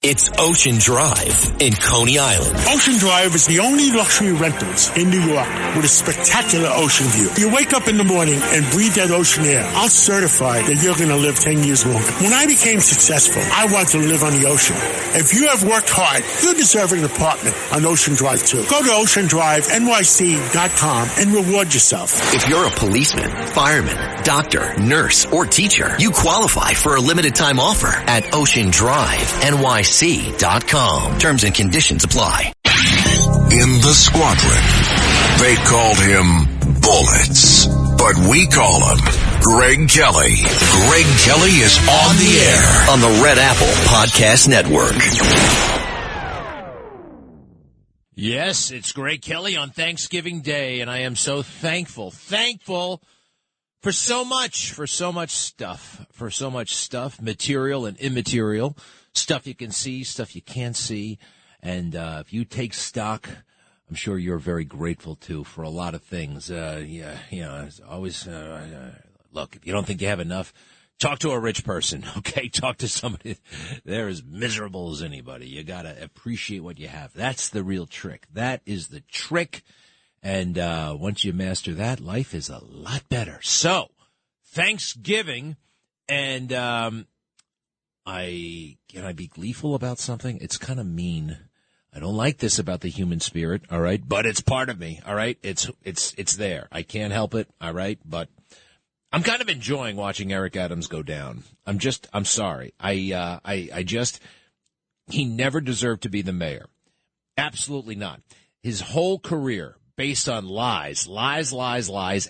It's Ocean Drive in Coney Island. Ocean Drive is the only luxury rentals in New York with a spectacular ocean view. You wake up in the morning and breathe that ocean air. I'll certify that you're going to live 10 years longer. When I became successful, I wanted to live on the ocean. If you have worked hard, you deserve an apartment on Ocean Drive too. Go to oceandrivenyc.com and reward yourself. If you're a policeman, fireman, doctor, nurse, or teacher, you qualify for a limited time offer at oceandrivenyc.com. Terms and conditions apply. In the squadron, they called him Bullets, but we call him Greg Kelly. Greg Kelly is on the air on the Red Apple Podcast Network. Yes, it's Greg Kelly on Thanksgiving Day, and I am so thankful for so much stuff, material and immaterial, stuff you can see, stuff you can't see. And if you take stock, I'm sure you're very grateful, too, for a lot of things. It's always, look, if you don't think you have enough, talk to a rich person, okay? Talk to somebody. They're as miserable as anybody. You got to appreciate what you have. That's the real trick. That is the trick. And once you master that, life is a lot better. So, Thanksgiving, and can I be gleeful about something? It's kind of mean. I don't like this about the human spirit, all right? But it's part of me, all right? It's there. I can't help it, all right? But I'm kind of enjoying watching Eric Adams go down. I'm sorry. He never deserved to be the mayor. Absolutely not. His whole career based on lies,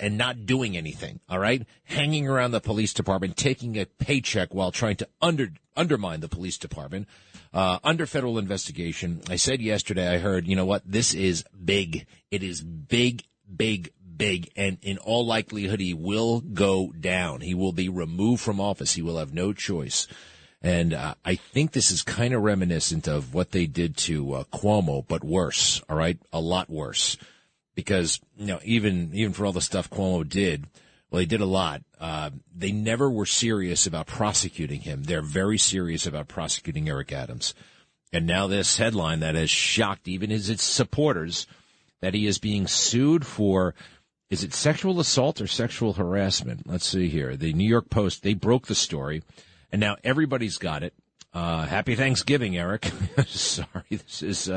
and not doing anything, all right? Hanging around the police department, taking a paycheck while trying to undermine the police department, under federal investigation. I said yesterday, I heard, you know what, this is big. It is big, and in all likelihood, he will go down. He will be removed from office. He will have no choice. And I think this is kind of reminiscent of what they did to Cuomo, but worse, all right? A lot worse. Because, even for all the stuff Cuomo did, well, he did a lot. They never were serious about prosecuting him. They're very serious about prosecuting Eric Adams. And now this headline that has shocked even his supporters, that he is being sued for, is it sexual assault or sexual harassment? Let's see here. The New York Post, they broke the story, and now everybody's got it. Happy Thanksgiving, Eric. Sorry, this is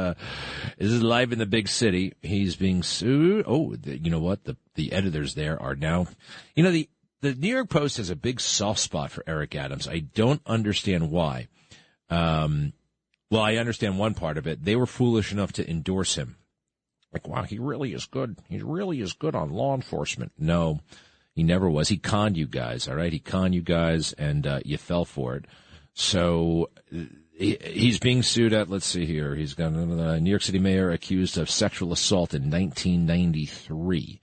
live in the big city. He's being sued. Oh, you know what? The editors there are now, the New York Post has a big soft spot for Eric Adams. I don't understand why. Well, I understand one part of it. They were foolish enough to endorse him. Like, wow, he really is good. He really is good on law enforcement. No, he never was. He conned you guys, all right? He conned you guys, and you fell for it. So he's being sued at, let's see here, he's got a New York City mayor accused of sexual assault in 1993.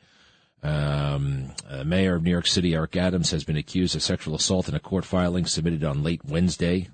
Mayor of New York City, Eric Adams, has been accused of sexual assault in a court filing submitted on late Wednesday.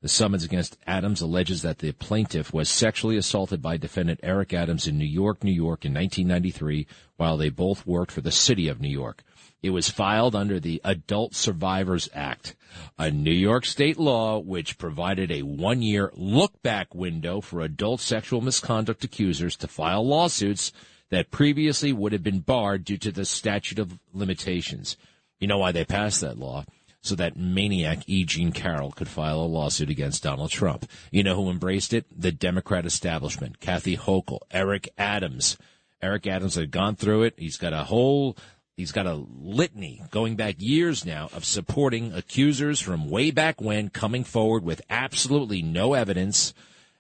The summons against Adams alleges that the plaintiff was sexually assaulted by defendant Eric Adams in New York in 1993 while they both worked for the city of New York. It was filed under the Adult Survivors Act, a New York state law which provided a 1-year look-back window for adult sexual misconduct accusers to file lawsuits that previously would have been barred due to the statute of limitations. You know why they passed that law? So that maniac E. Jean Carroll could file a lawsuit against Donald Trump. You know who embraced it? The Democrat establishment. Kathy Hochul, Eric Adams. Eric Adams had gone through it. He's got a litany going back years now of supporting accusers from way back when, coming forward with absolutely no evidence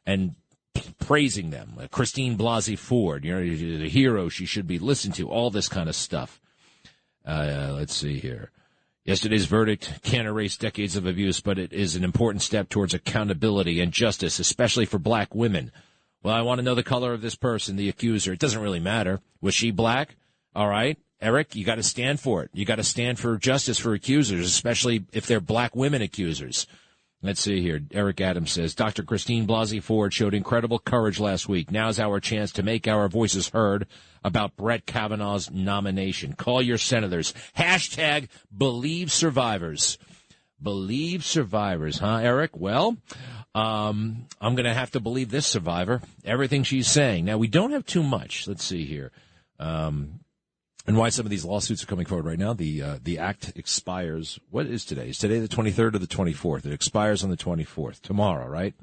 and praising them. Christine Blasey Ford, the hero she should be listened to, all this kind of stuff. Let's see here. Yesterday's verdict can't erase decades of abuse, but it is an important step towards accountability and justice, especially for black women. Well, I want to know the color of this person, the accuser. It doesn't really matter. Was she black? All right. Eric, you got to stand for it. You got to stand for justice for accusers, especially if they're black women accusers. Let's see here. Eric Adams says, Dr. Christine Blasey Ford showed incredible courage last week. Now's our chance to make our voices heard about Brett Kavanaugh's nomination. Call your senators. Hashtag believe survivors. Believe survivors, huh, Eric? Well, I'm going to have to believe this survivor, everything she's saying. Now, we don't have too much. Let's see here. And why some of these lawsuits are coming forward right now. The act expires. What is today? Is today the 23rd or the 24th? It expires on the 24th, tomorrow, right?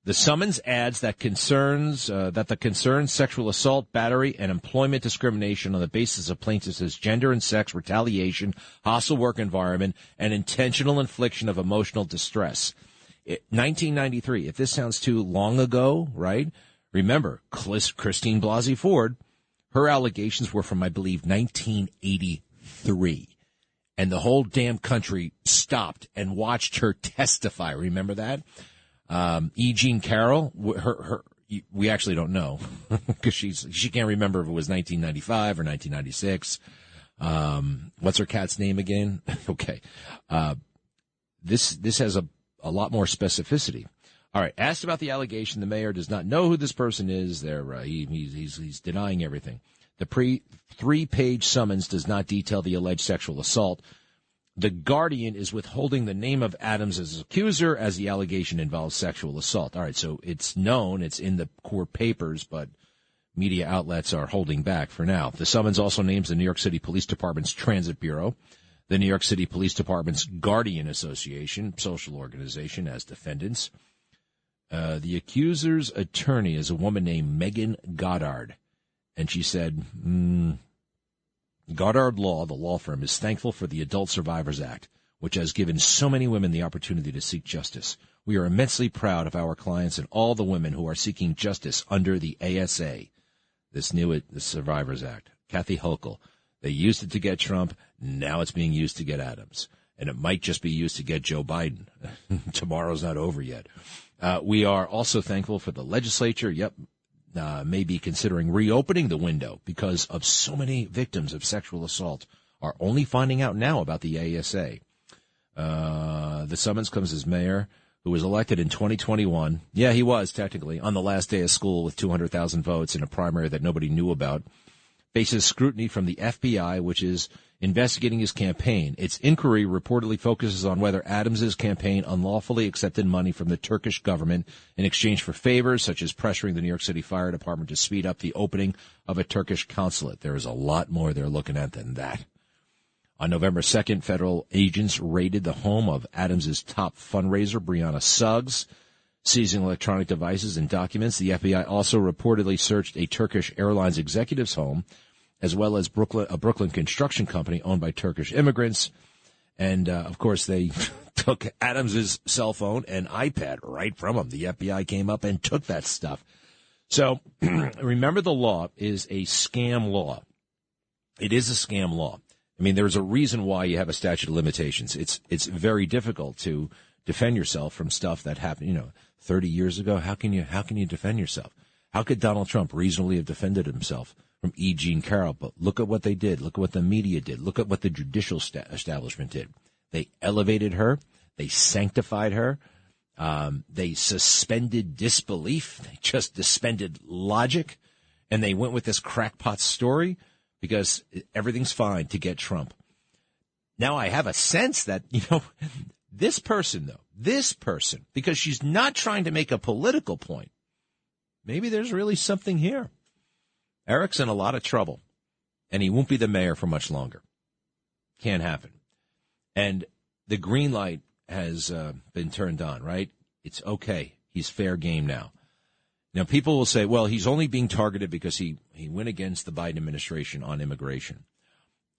The summons adds that the concerned sexual assault, battery, and employment discrimination on the basis of plaintiffs' gender and sex, retaliation, hostile work environment, and intentional infliction of emotional distress. 1993, if this sounds too long ago, right? Remember, Christine Blasey Ford, her allegations were from, I believe, 1983. And the whole damn country stopped and watched her testify. Remember that? E. Jean Carroll, we actually don't know because she can't remember if it was 1995 or 1996. What's her cat's name again? Okay. This has a lot more specificity. All right. Asked about the allegation, the mayor does not know who this person is. He's denying everything. The three-page summons does not detail the alleged sexual assault. The Guardian is withholding the name of Adams as accuser as the allegation involves sexual assault. All right, so it's known, it's in the court papers, but media outlets are holding back for now. The summons also names the New York City Police Department's Transit Bureau, the New York City Police Department's Guardian Association, social organization, as defendants. The accuser's attorney is a woman named Megan Goddard, and she said, Goddard Law, the law firm, is thankful for the Adult Survivors Act, which has given so many women the opportunity to seek justice. We are immensely proud of our clients and all the women who are seeking justice under the ASA, the Survivors Act. Kathy Hochul, they used it to get Trump. Now it's being used to get Adams. And it might just be used to get Joe Biden. Tomorrow's not over yet. We are also thankful for the legislature. May be considering reopening the window because of so many victims of sexual assault are only finding out now about the ASA. The summons comes as mayor, who was elected in 2021. Yeah, he was technically on the last day of school with 200,000 votes in a primary that nobody knew about. Faces scrutiny from the FBI, which is investigating his campaign. Its inquiry reportedly focuses on whether Adams's campaign unlawfully accepted money from the Turkish government in exchange for favors, such as pressuring the New York City Fire Department to speed up the opening of a Turkish consulate. There is a lot more they're looking at than that. On November 2nd, federal agents raided the home of Adams's top fundraiser, Brianna Suggs, seizing electronic devices and documents. The FBI also reportedly searched a Turkish Airlines executive's home, as well as a Brooklyn construction company owned by Turkish immigrants. And, of course, they took Adams's cell phone and iPad right from him. The FBI came up and took that stuff. So remember, the law is a scam law. It is a scam law. I mean, there's a reason why you have a statute of limitations. It's very difficult to defend yourself from stuff that happened, 30 years ago. How can you defend yourself? How could Donald Trump reasonably have defended himself from E. Jean Carroll? But look at what they did. Look at what the media did. Look at what the judicial establishment did. They elevated her. They sanctified her. They suspended disbelief. They just suspended logic. And they went with this crackpot story because everything's fine to get Trump. Now I have a sense that, this person, because she's not trying to make a political point, maybe there's really something here. Eric's in a lot of trouble, and he won't be the mayor for much longer. Can't happen. And the green light has been turned on, right? It's okay. He's fair game now. Now, people will say, well, he's only being targeted because he went against the Biden administration on immigration.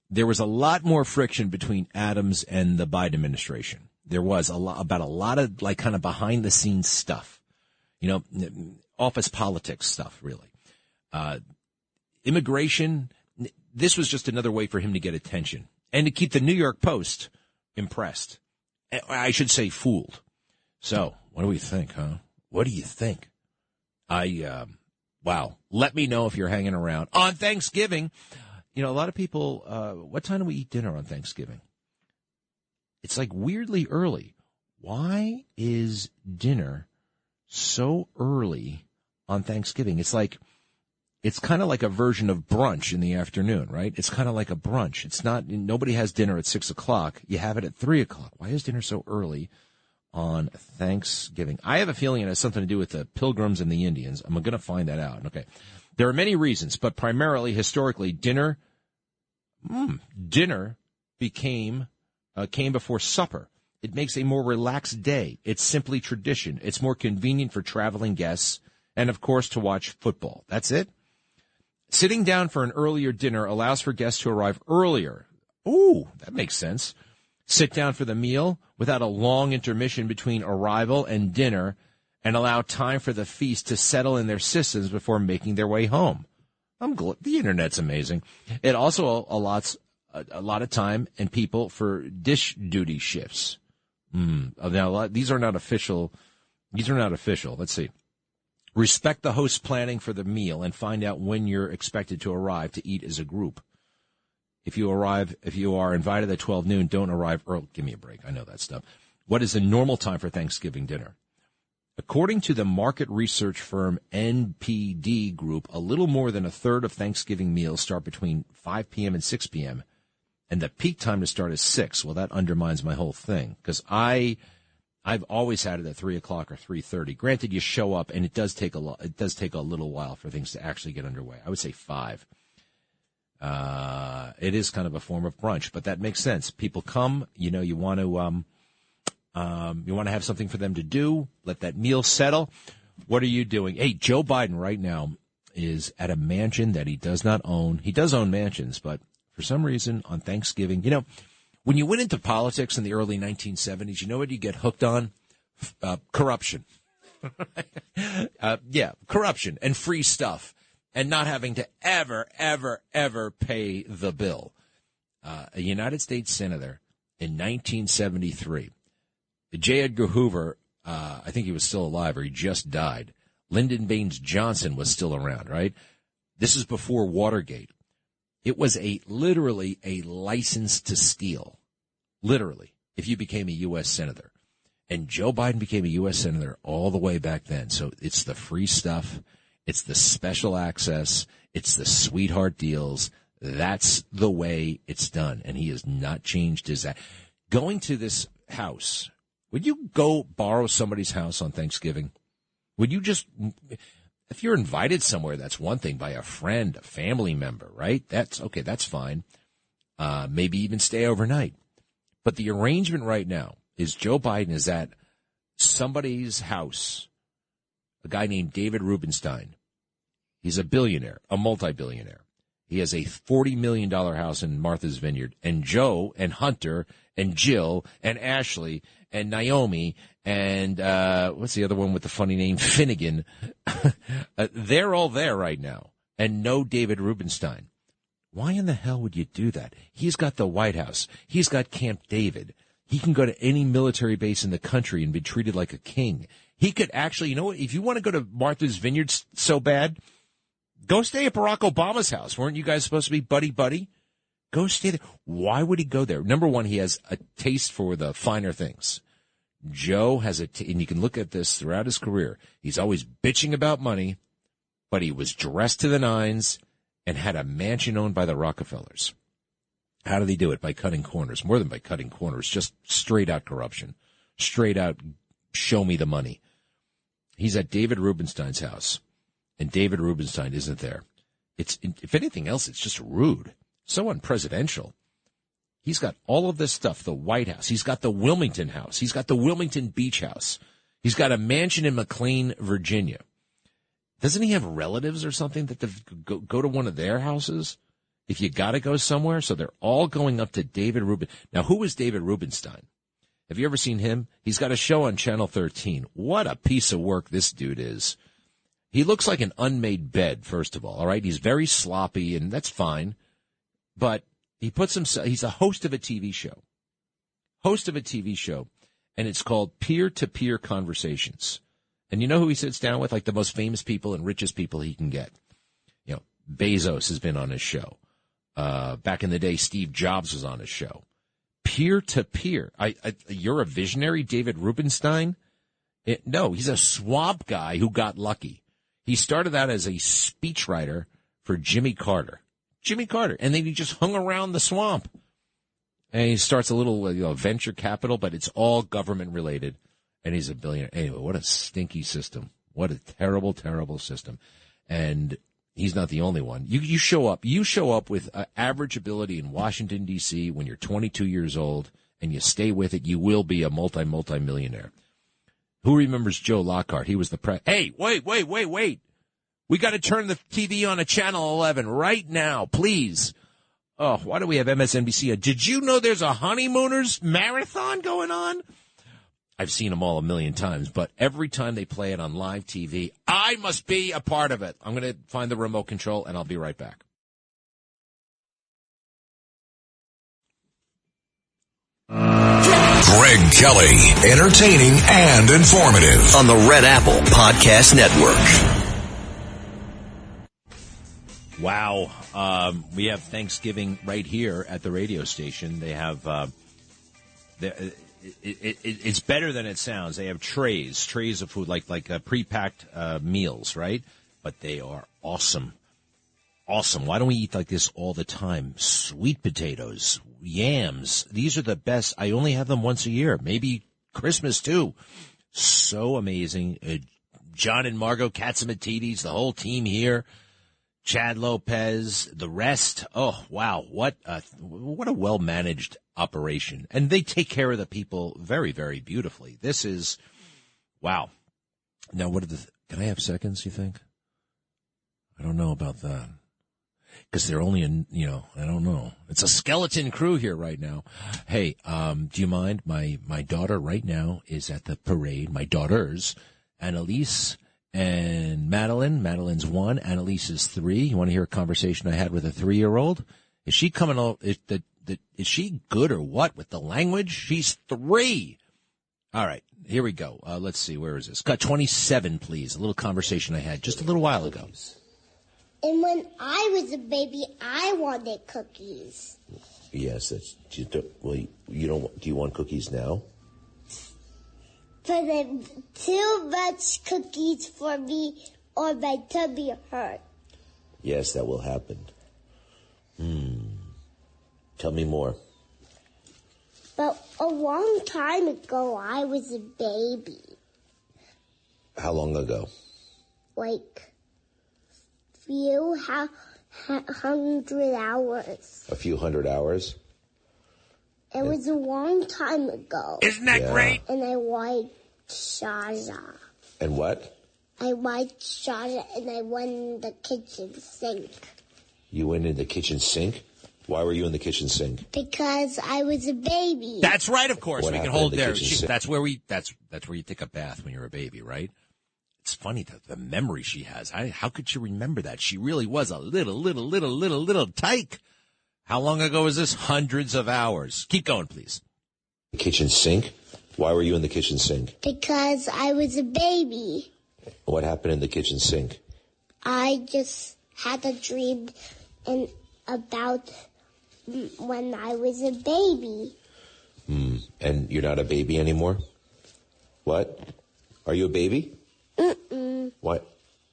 There was a lot more friction between Adams and the Biden administration. There was a lot of kind of behind the scenes stuff, office politics stuff, really. Immigration, this was just another way for him to get attention and to keep the New York Post impressed. I should say fooled. So what do we think, huh? What do you think? Wow. Let me know if you're hanging around on Thanksgiving. A lot of people, what time do we eat dinner on Thanksgiving? It's like weirdly early. Why is dinner so early on Thanksgiving? It's kind of like a version of brunch in the afternoon, right? It's kind of like a brunch. It's not, nobody has dinner at 6:00. You have it at 3:00. Why is dinner so early on Thanksgiving? I have a feeling it has something to do with the Pilgrims and the Indians. I'm going to find that out. Okay. There are many reasons, but primarily, historically, dinner came before supper. It makes a more relaxed day. It's simply tradition. It's more convenient for traveling guests and, of course, to watch football. That's it. Sitting down for an earlier dinner allows for guests to arrive earlier. Ooh, that makes sense. Sit down for the meal without a long intermission between arrival and dinner and allow time for the feast to settle in their systems before making their way home. The Internet's amazing. It also allots a lot of time and people for dish duty shifts. Now, these are not official. Let's see. Respect the host's planning for the meal and find out when you're expected to arrive to eat as a group. If you are invited at 12 noon, don't arrive early. Give me a break. I know that stuff. What is the normal time for Thanksgiving dinner? According to the market research firm NPD Group, a little more than a third of Thanksgiving meals start between 5 p.m. and 6 p.m., and the peak time to start is 6. Well, that undermines my whole thing, because I've always had it at 3 o'clock or 3:30. Granted, you show up, and it does take a little while for things to actually get underway. I would say 5. It is kind of a form of brunch, but that makes sense. People come, you want to have something for them to do. Let that meal settle. What are you doing? Hey, Joe Biden right now is at a mansion that he does not own. He does own mansions, but for some reason on Thanksgiving, when you went into politics in the early 1970s, you know what you get hooked on? Corruption. Corruption and free stuff and not having to ever, ever, ever pay the bill. A United States senator in 1973, J. Edgar Hoover, I think he was still alive or he just died. Lyndon Baines Johnson was still around, right? This is before Watergate. It was literally a license to steal, literally, if you became a U.S. senator. And Joe Biden became a U.S. senator all the way back then. So it's the free stuff. It's the special access. It's the sweetheart deals. That's the way it's done. And he has not changed his act. Going to this house, would you go borrow somebody's house on Thanksgiving? Would you just... If you're invited somewhere, that's one thing, by a friend, a family member, right? That's okay. That's fine. Maybe even stay overnight. But the arrangement right now is Joe Biden is at somebody's house, a guy named David Rubenstein. He's a billionaire, a multi-billionaire. He has a $40 million house in Martha's Vineyard. And Joe and Hunter and Jill and Ashley and Naomi and what's the other one with the funny name? Finnegan. They're all there right now. And no David Rubenstein. Why in the hell would you do that? He's got the White House. He's got Camp David. He can go to any military base in the country and be treated like a king. He could actually, you know what? If you want to go to Martha's Vineyard so bad, go stay at Barack Obama's house. Weren't you guys supposed to be buddy-buddy? Go stay there. Why would he go there? Number one, he has a taste for the finer things. Joe has and you can look at this throughout his career. He's always bitching about money, but he was dressed to the nines and had a mansion owned by the Rockefellers. How did he do it? By cutting corners. More than by cutting corners, just straight out corruption. Straight out, show me the money. He's at David Rubenstein's house, and David Rubenstein isn't there. If anything else, it's just rude. So unpresidential. He's got all of this stuff, the White House. He's got the Wilmington House. He's got the Wilmington Beach House. He's got a mansion in McLean, Virginia. Doesn't he have relatives or something that go to one of their houses if you got to go somewhere? So they're all going up to David Rubenstein. Now, who is David Rubenstein? Have you ever seen him? He's got a show on Channel 13. What a piece of work this dude is. He looks like an unmade bed, first of all right? He's very sloppy, and that's fine. But he's a host of a TV show. And it's called Peer-to-Peer Conversations. And you know who he sits down with? Like the most famous people and richest people he can get. You know, Bezos has been on his show. Back in the day, Steve Jobs was on his show. Peer-to-peer. You're a visionary, David Rubenstein? No, he's a swamp guy who got lucky. He started out as a speechwriter for Jimmy Carter. And then he just hung around the swamp. And he starts a little venture capital, but it's all government related. and he's a billionaire. Anyway, what a stinky system. What a terrible, terrible system. And he's not the only one. You show up with average ability in Washington, D.C. when you're 22 years old, and you stay with it, you will be a multi-millionaire. Who remembers Joe Lockhart? He was the Hey, wait. We got to turn the TV on to Channel 11 right now, please. Oh, why do we have MSNBC? Did you know there's a honeymooners marathon going on? I've seen them all a million times, but every time they play it on live TV, I must be a part of it. I'm going to find the remote control, and I'll be right back. Greg Kelly, entertaining and informative on the Red Apple Podcast Network. Wow. We have Thanksgiving right here at the radio station. They have, it's better than it sounds. They have trays of food, like pre-packed meals, right? But they are awesome. Awesome. Why don't we eat like this all the time? Sweet potatoes, yams. These are the best. I only have them once a year, maybe Christmas too. So amazing. John and Margot Katsimatidis, the whole team here. Chad Lopez, the rest. Oh, wow. What a well-managed operation. And they take care of the people very, very beautifully. This is, wow. Now, can I have seconds, you think? I don't know about that. Because they're only I don't know. It's a skeleton crew here right now. Hey, do you mind? My daughter right now is at the parade. My daughters, Annalise and Madeline. Madeline's 1. Annalise is 3. You want to hear a conversation I had with a 3-year-old? Is she coming? Is she good or what with the language? She's 3. All right, here we go. Let's see. Where is this? Cut 27, please. A little conversation I had just a little while ago. And when I was a baby, I wanted cookies. Yes, that's. Well, you don't. Do you want cookies now? For them too much cookies for me, or my tummy hurt. Yes, that will happen. Tell me more. But a long time ago, I was a baby. How long ago? Like few hundred hours. A few hundred hours? It was a long time ago. Isn't that great? And I liked Shaja. And what? I liked Shaja, and I went in the kitchen sink. You went in the kitchen sink? Why were you in the kitchen sink? Because I was a baby. That's right, of course. What We can happened hold in the there. kitchen sink? That's where you take a bath when you're a baby, right? It's funny the memory she has. How could she remember that? She really was a little tyke. How long ago was this? Hundreds of hours. Keep going, please. The kitchen sink? Why were you in the kitchen sink? Because I was a baby. What happened in the kitchen sink? I just had a dream about when I was a baby. And you're not a baby anymore? What? Are you a baby? Mm-mm. What?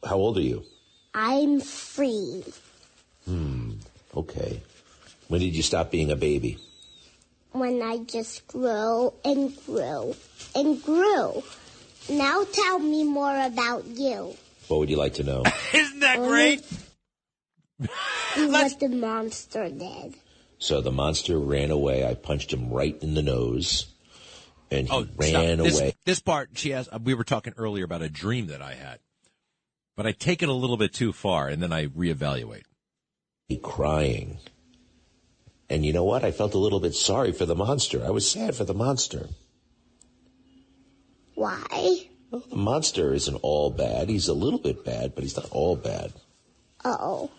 How old are you? I'm 3. Okay. When did you stop being a baby? When I just grew and grew and grew. Now tell me more about you. What would you like to know? Isn't that great? What the monster did. So the monster ran away. I punched him right in the nose. And he ran away. This part, we were talking earlier about a dream that I had. But I take it a little bit too far, and then I reevaluate. Crying. And you know what? I felt a little bit sorry for the monster. I was sad for the monster. Why? Well, the monster isn't all bad. He's a little bit bad, but he's not all bad. Uh-oh.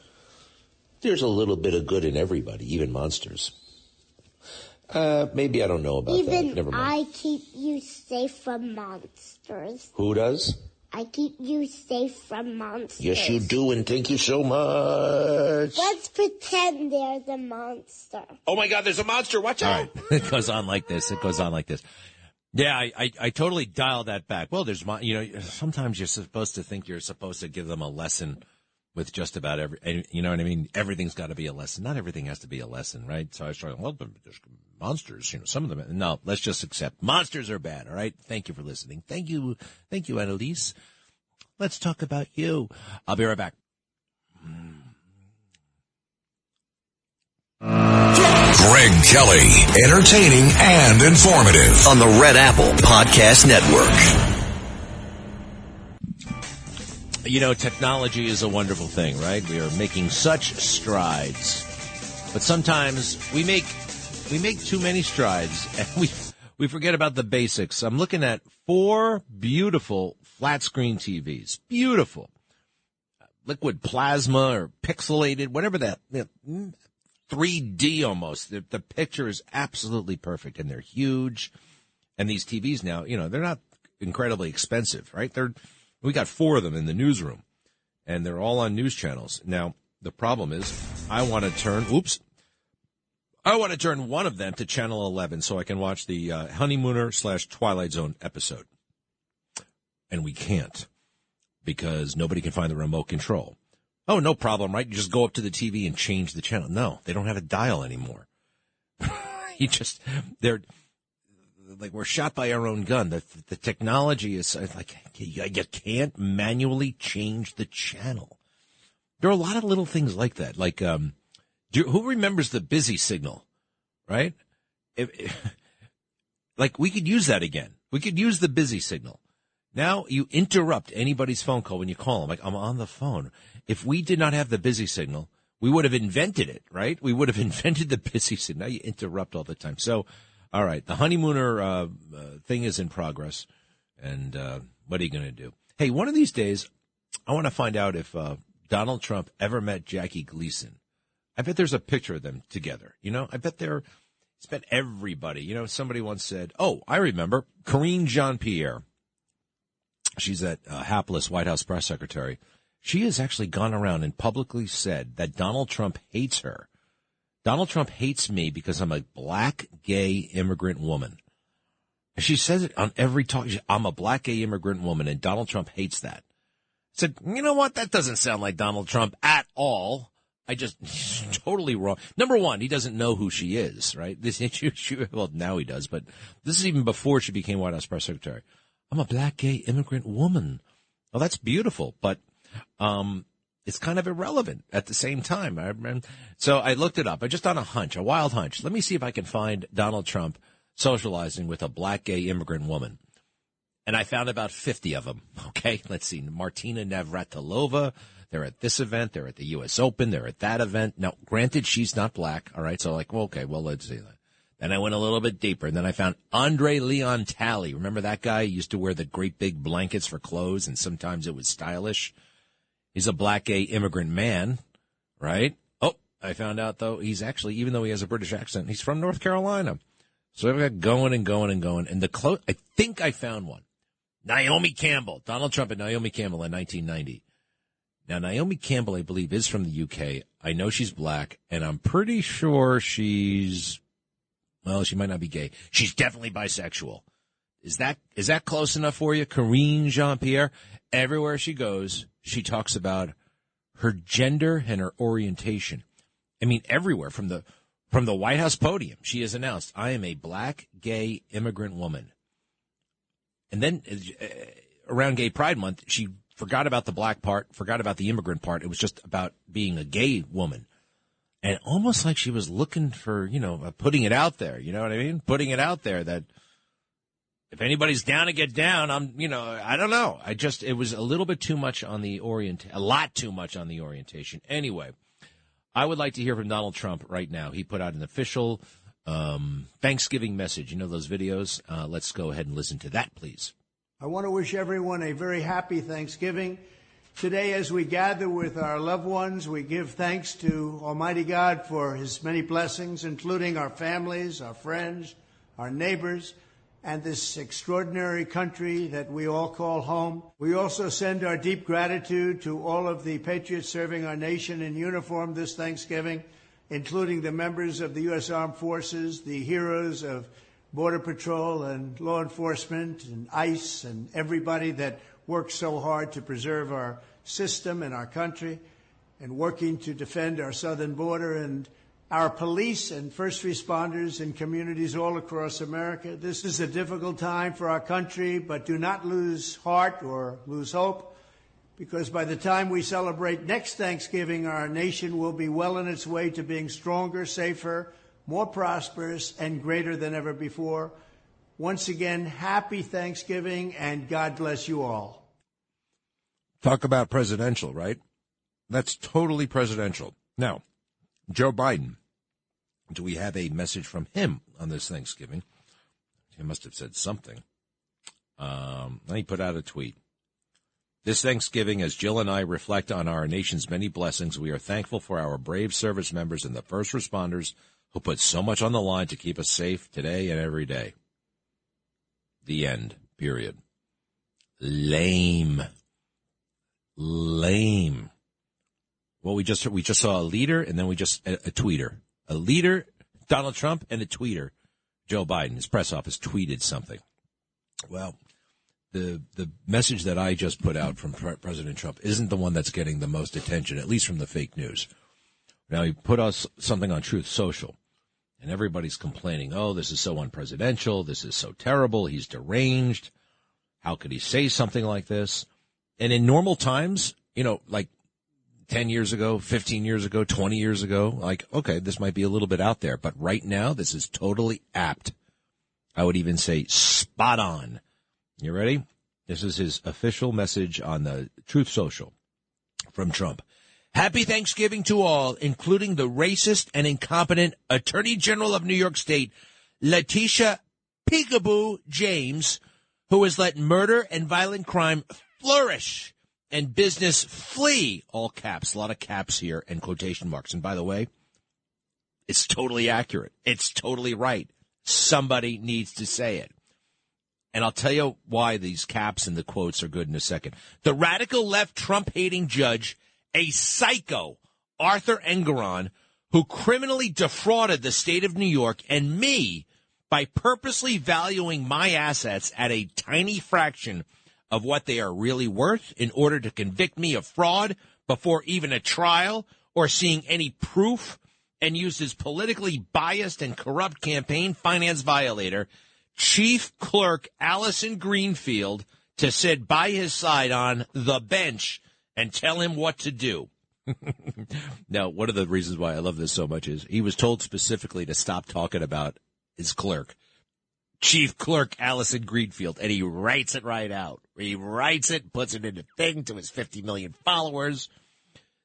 There's a little bit of good in everybody, even monsters. Maybe I don't know about that. Never mind. I keep you safe from monsters. Who does? I keep you safe from monsters. Yes, you do, and thank you so much. Let's pretend there's a monster. Oh, my God, there's a monster. Watch All out. right. It goes on like this. Yeah, I totally dialed that back. Well, sometimes you're supposed to think you're supposed to give them a lesson with just about every, you know what I mean? Everything's got to be a lesson. Not everything has to be a lesson, right? So I was trying, well, there's monsters, some of them. No, let's just accept monsters are bad, all right? Thank you for listening. Thank you, Annalise. Let's talk about you. I'll be right back. Greg Kelly, entertaining and informative on the Red Apple Podcast Network. Technology is a wonderful thing, right? We are making such strides, but sometimes we make too many strides and we forget about the basics. I'm looking at 4 beautiful flat screen TVs, beautiful, liquid plasma or pixelated, whatever that, 3D almost. The picture is absolutely perfect, and they're huge. And these TVs now, they're not incredibly expensive, right? We got 4 of them in the newsroom, and they're all on news channels. Now, the problem is I want to turn one of them to Channel 11 so I can watch the Honeymooner/Twilight Zone episode. And we can't because nobody can find the remote control. Oh, no problem, right? You just go up to the TV and change the channel. No, they don't have a dial anymore. They're like, we're shot by our own gun. The technology is like, you can't manually change the channel. There are a lot of little things like that. Like, who remembers the busy signal, right? Like, we could use that again. We could use the busy signal. Now you interrupt anybody's phone call when you call them. Like, I'm on the phone. If we did not have the busy signal, we would have invented it, right? We would have invented the busy signal. Now you interrupt all the time. So, all right, the Honeymooner thing is in progress. And what are you going to do? Hey, one of these days, I want to find out if Donald Trump ever met Jackie Gleason. I bet there's a picture of them together. I bet it's been everybody. Somebody once said, oh, I remember Karine Jean-Pierre. She's that hapless White House press secretary. She has actually gone around and publicly said that Donald Trump hates her. Donald Trump hates me because I'm a black, gay immigrant woman. She says it on every talk. I'm a black, gay immigrant woman, and Donald Trump hates that. I said, you know what? That doesn't sound like Donald Trump at all. He's totally wrong. Number one, he doesn't know who she is, right? Well, now he does, but this is even before she became White House press secretary. I'm a black, gay immigrant woman. Well, that's beautiful, but it's kind of irrelevant at the same time. So I looked it up. I just on a wild hunch. Let me see if I can find Donald Trump socializing with a black, gay immigrant woman. And I found about 50 of them. Okay, let's see. Martina Navratilova. They're at this event. They're at the U.S. Open. They're at that event. Now, granted, she's not black. All right, so let's see that. Then I went a little bit deeper, and then I found Andre Leon Talley. Remember that guy? He used to wear the great big blankets for clothes, and sometimes it was stylish. He's a black gay immigrant man, right? Oh, I found out, though, he's actually, even though he has a British accent, he's from North Carolina. So I've got going and going and going. And I think I found one. Naomi Campbell. Donald Trump and Naomi Campbell in 1990. Now, Naomi Campbell, I believe, is from the UK. I know she's black, and I'm pretty sure she might not be gay. She's definitely bisexual. Is that close enough for you? Karine Jean-Pierre, everywhere she goes, she talks about her gender and her orientation. I mean, everywhere from the White House podium, she has announced, I am a black, gay immigrant woman. And then around Gay Pride Month, she forgot about the black part, forgot about the immigrant part. It was just about being a gay woman. And almost like she was looking for, putting it out there. You know what I mean? Putting it out there that if anybody's down to get down, I don't know. It was a little bit too much on the a lot too much on the orientation. Anyway, I would like to hear from Donald Trump right now. He put out an official Thanksgiving message. Those videos? Let's go ahead and listen to that, please. I want to wish everyone a very happy Thanksgiving. Today, as we gather with our loved ones, we give thanks to Almighty God for his many blessings, including our families, our friends, our neighbors, and this extraordinary country that we all call home. We also send our deep gratitude to all of the patriots serving our nation in uniform this Thanksgiving, including the members of the U.S. Armed Forces, the heroes of Border Patrol and law enforcement and ICE and everybody that works so hard to preserve our system and our country. and working to defend our southern border and our police and first responders in communities all across America. This is a difficult time for our country, but do not lose heart or lose hope, because by the time we celebrate next Thanksgiving, our nation will be well on its way to being stronger, safer, more prosperous, and greater than ever before. Once again, happy Thanksgiving, and God bless you all. Talk about presidential, right? That's totally presidential. Now, Joe Biden, do we have a message from him on this Thanksgiving? He must have said something. He put out a tweet. This Thanksgiving, as Jill and I reflect on our nation's many blessings, we are thankful for our brave service members and the first responders who put so much on the line to keep us safe today and every day. The end. Period. Lame. Well, we just saw a leader, and then a tweeter. A leader, Donald Trump, and a tweeter, Joe Biden. His press office tweeted something. Well, the message that I just put out from President Trump isn't the one that's getting the most attention, at least from the fake news. Now, he put us something on Truth Social, and everybody's complaining, oh, this is so unpresidential, this is so terrible, he's deranged, how could he say something like this? And in normal times, like 10 years ago, 15 years ago, 20 years ago, like, okay, this might be a little bit out there, but right now, this is totally apt. I would even say spot on. You ready? This is his official message on the Truth Social from Trump. Happy Thanksgiving to all, including the racist and incompetent Attorney General of New York State, Letitia Peekaboo James, who has let murder and violent crime flourish and business flee, all caps, a lot of caps here and quotation marks. And by the way, it's totally accurate. It's totally right. Somebody needs to say it. And I'll tell you why these caps and the quotes are good in a second. The radical left Trump-hating judge, a psycho, Arthur Engoron, who criminally defrauded the state of New York and me by purposely valuing my assets at a tiny fraction of what they are really worth in order to convict me of fraud before even a trial or seeing any proof, and used his politically biased and corrupt campaign finance violator, Chief Clerk Allison Greenfield, to sit by his side on the bench and tell him what to do. Now, one of the reasons why I love this so much is he was told specifically to stop talking about his clerk, Chief Clerk Allison Greenfield, and he writes it right out. He writes it, puts it in a thing to his 50 million followers.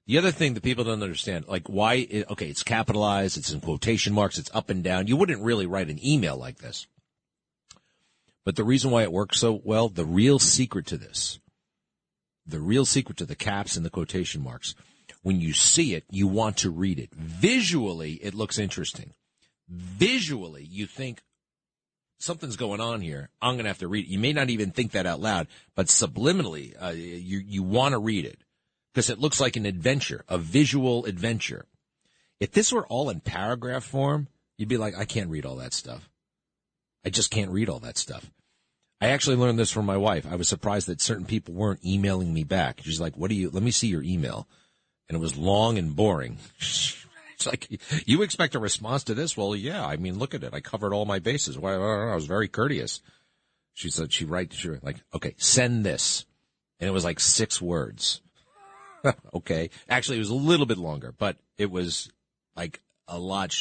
The other thing that people don't understand, like why, okay, it's capitalized, it's in quotation marks, it's up and down. You wouldn't really write an email like this. But the reason why it works so well, the real secret to this, the real secret to the caps and the quotation marks, when you see it, you want to read it. Visually, it looks interesting. Visually, you think something's going on here. I'm going to have to read it. You may not even think that out loud, but subliminally, you want to read it because it looks like an adventure, a visual adventure. If this were all in paragraph form, you'd be like, I can't read all that stuff. I just can't read all that stuff. I actually learned this from my wife. I was surprised that certain people weren't emailing me back. She's like, let me see your email. And it was long and boring. It's like, you expect a response to this? Well, yeah, I mean, look at it. I covered all my bases. Well, I was very courteous. She said, she was like, okay, send this. And it was like 6 words. Okay. Actually, it was a little bit longer, but it was like a lot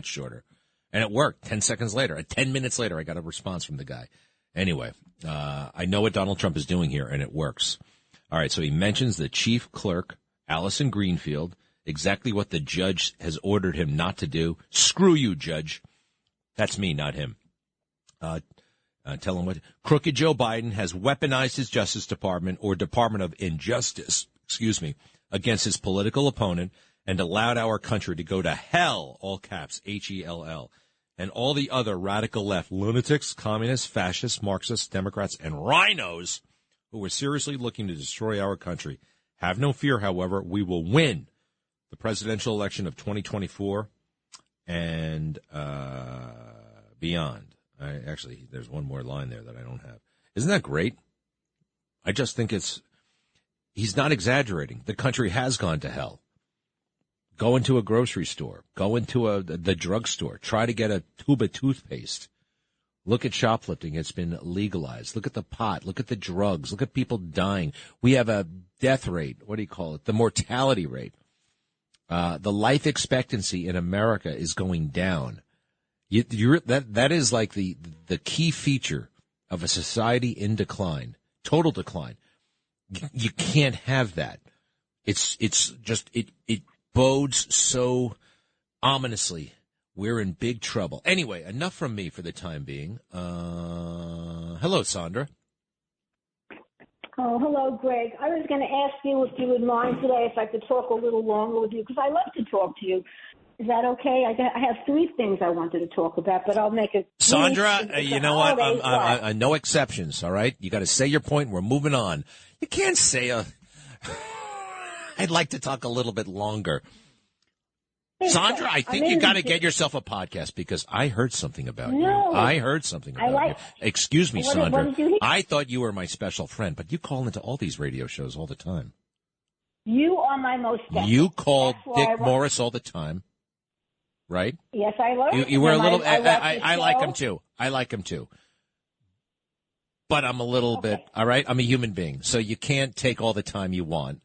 shorter. And it worked. 10 seconds later, 10 minutes later, I got a response from the guy. Anyway, I know what Donald Trump is doing here, and it works. All right, so he mentions the chief clerk, Allison Greenfield, exactly what the judge has ordered him not to do. Screw you, judge. That's me, not him. Tell him what. Crooked Joe Biden has weaponized his Justice Department, or Department of Injustice, against his political opponent, and allowed our country to go to hell, all caps, Hell, and all the other radical left lunatics, communists, fascists, Marxists, Democrats, and rhinos who are seriously looking to destroy our country. Have no fear, however, we will win the presidential election of 2024 and beyond. Actually, there's one more line there that I don't have. Isn't that great? I just think he's not exaggerating. The country has gone to hell. Go into a grocery store. Go into the drugstore. Try to get a tube of toothpaste. Look at shoplifting. It's been legalized. Look at the pot. Look at the drugs. Look at people dying. We have a death rate. What do you call it? The mortality rate. The life expectancy in America is going down. That is like the key feature of a society in decline, total decline. You can't have that. It's just it bodes so ominously. We're in big trouble. Anyway, enough from me for the time being. Hello, Sandra. Oh, hello, Greg. I was going to ask you if you would mind today if I could talk a little longer with you, because I love to talk to you. Is that okay? I have 3 things I wanted to talk about, but I'll make it. Sandra, you know what? No exceptions, all right? You got to say your point. We're moving on. You can't say I'd like to talk a little bit longer. Sandra, I think you got to get yourself a podcast because I heard something about you. I heard something about you. Excuse me, Sandra. I thought you were my special friend, but you call into all these radio shows all the time. You are my most special. You call Dick Morris all the time, right? Yes, I love you were a little. I like him too. I like him too. But I'm a little bit. All right, I'm a human being, so you can't take all the time you want.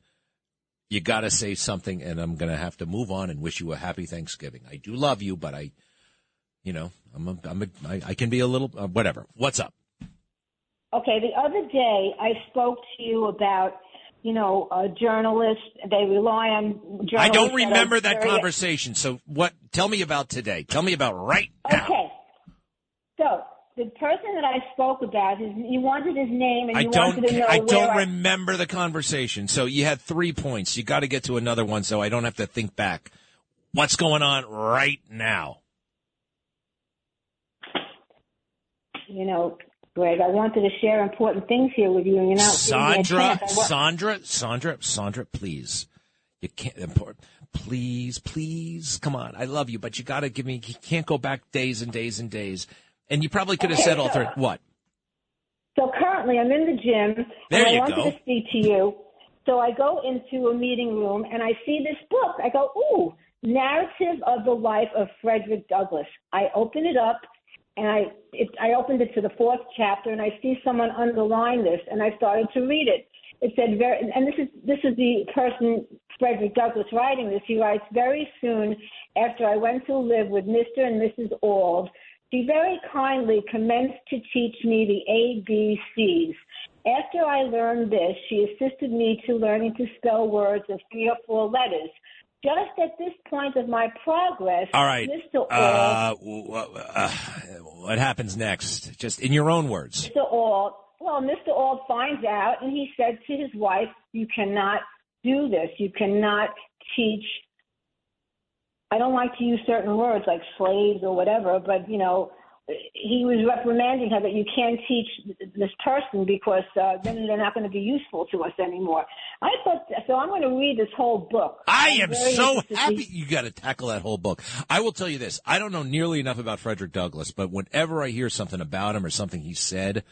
You got to say something, and I'm going to have to move on and wish you a happy Thanksgiving. I do love you, but I can be a little whatever. What's up? Okay, the other day I spoke to you about, journalists. They rely on journalists. I don't remember that conversation. So what? Tell me about today. Tell me about right now. Okay. So the person that I spoke about, you wanted his name, and wanted to know I don't remember the conversation. So you had 3 points. You got to get to another one so I don't have to think back. What's going on right now? Greg, I wanted to share important things here with you, and you're not. Sandra, please. You can't. Please, come on. I love you, but you got to give me. You can't go back days and days and days. And you probably could have said all 3. What? So currently I'm in the gym. There and you I wanted to speak to you. So I go into a meeting room and I see this book. I go, ooh, Narrative of the Life of Frederick Douglass. I open it up and I opened it to the 4th chapter and I see someone underline this and I started to read it. It said, and this is the person, Frederick Douglass, writing this. He writes, very soon after I went to live with Mr. and Mrs. Auld, she very kindly commenced to teach me the ABCs. After I learned this, she assisted me to learning to spell words of 3 or 4 letters. Just at this point of my progress, all right. Mr. Auld... what happens next? Just in your own words. Mr. Auld finds out, and he said to his wife, you cannot do this. You cannot teach... I don't like to use certain words like slaves or whatever, but, he was reprimanding her that you can't teach this person because then they're not going to be useful to us anymore. I thought, so I'm going to read this whole book. I am so happy you got to tackle that whole book. I will tell you this. I don't know nearly enough about Frederick Douglass, but whenever I hear something about him or something he said,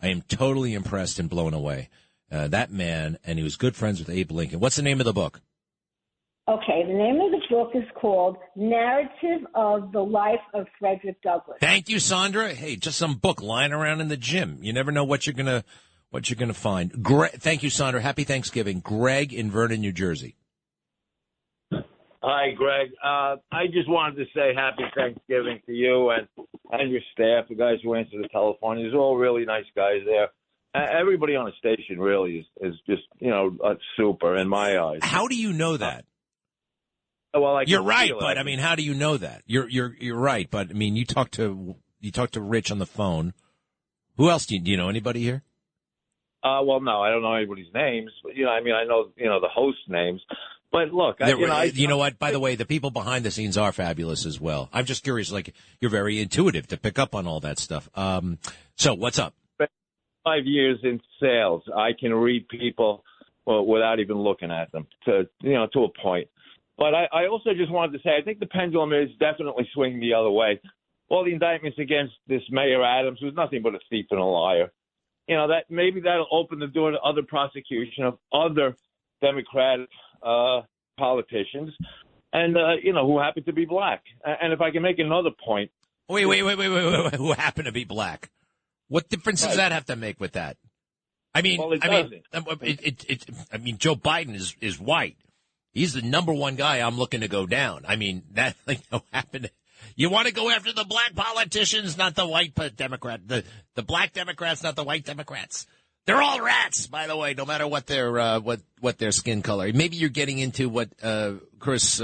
I am totally impressed and blown away. That man, and he was good friends with Abe Lincoln. What's the name of the book? Okay, the name of the book is called Narrative of the Life of Frederick Douglass. Thank you, Sandra. Hey, just some book lying around in the gym. You never know what you're gonna find. Thank you, Sandra. Happy Thanksgiving. Greg in Vernon, New Jersey. Hi, Greg. I just wanted to say happy Thanksgiving to you and your staff, the guys who answer the telephone. These are all really nice guys there. Everybody on the station really is just, super in my eyes. How do you know that? Well, you're right, but I mean, how do you know that? You're right, but I mean, you talk to Rich on the phone. Who else do you know? Anybody here? Well, no, I don't know anybody's names. But, I know the host names. But look, you know what? By the way, the people behind the scenes are fabulous as well. I'm just curious. Like, you're very intuitive to pick up on all that stuff. So what's up? 5 years in sales, I can read people without even looking at them to a point. But I also just wanted to say, I think the pendulum is definitely swinging the other way. All the indictments against this Mayor Adams was nothing but a thief and a liar. That maybe that'll open the door to other prosecution of other Democratic politicians. and who happen to be black. And if I can make another point. Wait. Who happen to be black? What difference does that have to make with that? I mean, Well, it doesn't. I mean, Joe Biden is white. He's the number one guy I'm looking to go down. I mean, that happened. You want to go after the black politicians, not the white Democrat. The black Democrats, not the white Democrats. They're all rats, by the way, no matter what their what their skin color. Maybe you're getting into what Curtis.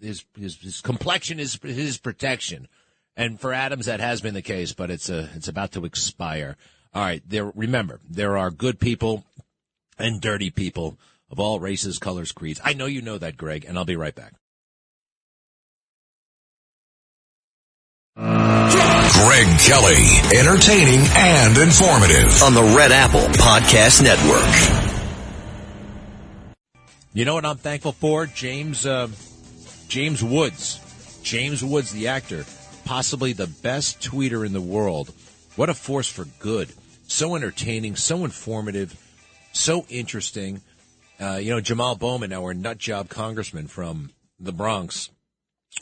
His complexion is his protection, and for Adams that has been the case, but it's about to expire. All right, remember there are good people and dirty people of all races, colors, creeds. I know you know that, Greg, and I'll be right back. Greg Kelly, entertaining and informative on the Red Apple Podcast Network. You know what I'm thankful for? James Woods. James Woods, the actor, possibly the best tweeter in the world. What a force for good. So entertaining, so informative, so interesting. Jamal Bowman, our nutjob congressman from the Bronx,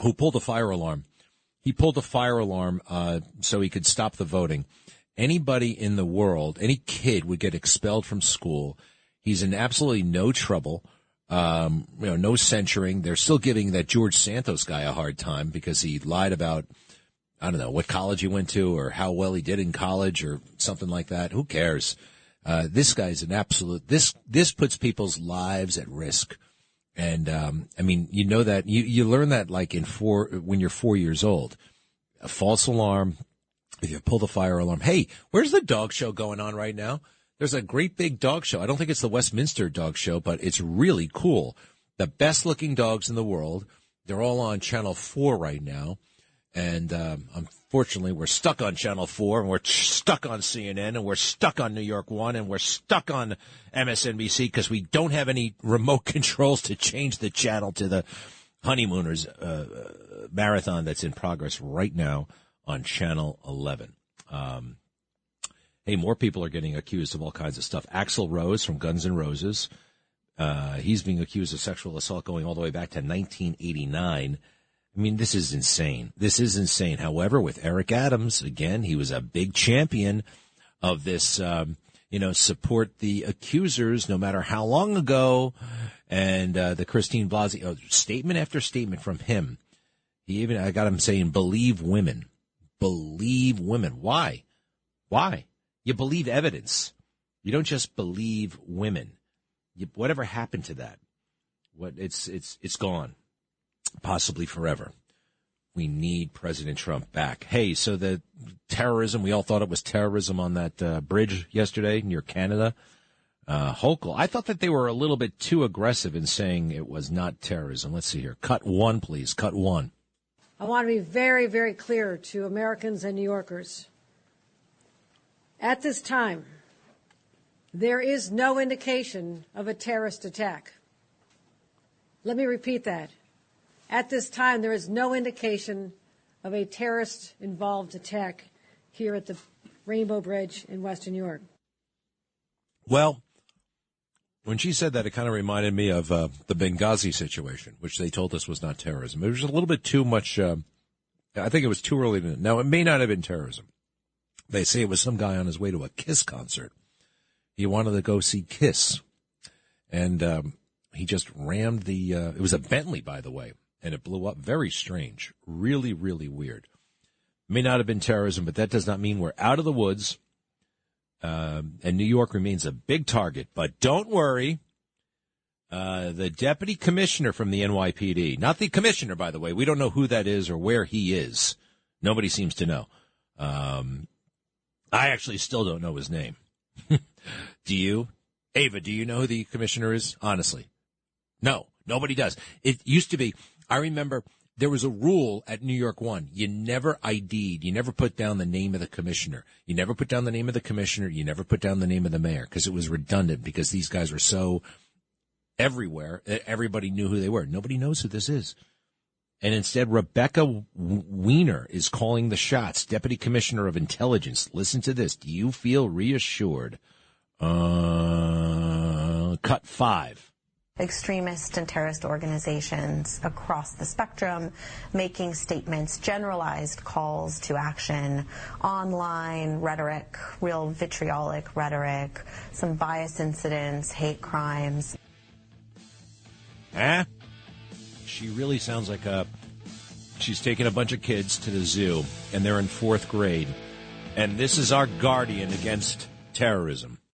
who pulled a fire alarm. He pulled a fire alarm so he could stop the voting. Anybody in the world, any kid would get expelled from school. He's in absolutely no trouble, no censuring. They're still giving that George Santos guy a hard time because he lied about, I don't know, what college he went to or how well he did in college or something like that. Who cares? This guy's an absolute, this puts people's lives at risk. And, you know that you learn that like when you're 4 years old, a false alarm, if you pull the fire alarm. Hey, where's the dog show going on right now? There's a great big dog show. I don't think it's the Westminster dog show, but it's really cool. The best looking dogs in the world. They're all on Channel 4 right now. And, unfortunately, we're stuck on Channel 4, and we're stuck on CNN, and we're stuck on New York 1, and we're stuck on MSNBC because we don't have any remote controls to change the channel to the Honeymooners marathon that's in progress right now on Channel 11. Hey, more people are getting accused of all kinds of stuff. Axl Rose from Guns N' Roses, he's being accused of sexual assault going all the way back to 1989. I mean, this is insane. This is insane. However, with Eric Adams, again, he was a big champion of this, support the accusers no matter how long ago. And the Christine Blasey, statement after statement from him. I got him saying, believe women. Believe women. Why? Why? You believe evidence. You don't just believe women. Whatever happened to that? It's gone. Possibly forever. We need President Trump back. Hey, so the terrorism, we all thought it was terrorism on that bridge yesterday near Canada. Hochul, I thought that they were a little bit too aggressive in saying it was not terrorism. Let's see here. Cut one, please. Cut one. I want to be very, very clear to Americans and New Yorkers. At this time, there is no indication of a terrorist attack. Let me repeat that. At this time, there is no indication of a terrorist-involved attack here at the Rainbow Bridge in Western New York. Well, when she said that, it kind of reminded me of the Benghazi situation, which they told us was not terrorism. It was a little bit too much. I think it was too early to. Now, it may not have been terrorism. They say it was some guy on his way to a Kiss concert. He wanted to go see Kiss, and he just rammed the. It was a Bentley, by the way. And it blew up. Very strange. Really, really weird. May not have been terrorism, but that does not mean we're out of the woods. And New York remains a big target. But don't worry. The deputy commissioner from the NYPD, not the commissioner, by the way. We don't know who that is or where he is. Nobody seems to know. I actually still don't know his name. Do you? Ava, do you know who the commissioner is? Honestly. No, nobody does. It used to be. I remember there was a rule at New York 1. You never ID'd. You never put down the name of the commissioner. You never put down the name of the commissioner. You never put down the name of the mayor because it was redundant because these guys were so everywhere that everybody knew who they were. Nobody knows who this is. And instead, Rebecca Weiner is calling the shots, Deputy Commissioner of Intelligence. Listen to this. Do you feel reassured? Cut 5. extremist and terrorist organizations across the spectrum making statements, generalized calls to action, online rhetoric, real vitriolic rhetoric, some bias incidents, hate crimes. She really sounds like she's taking a bunch of kids to the zoo, and they're in 4th grade. And this is our guardian against terrorism.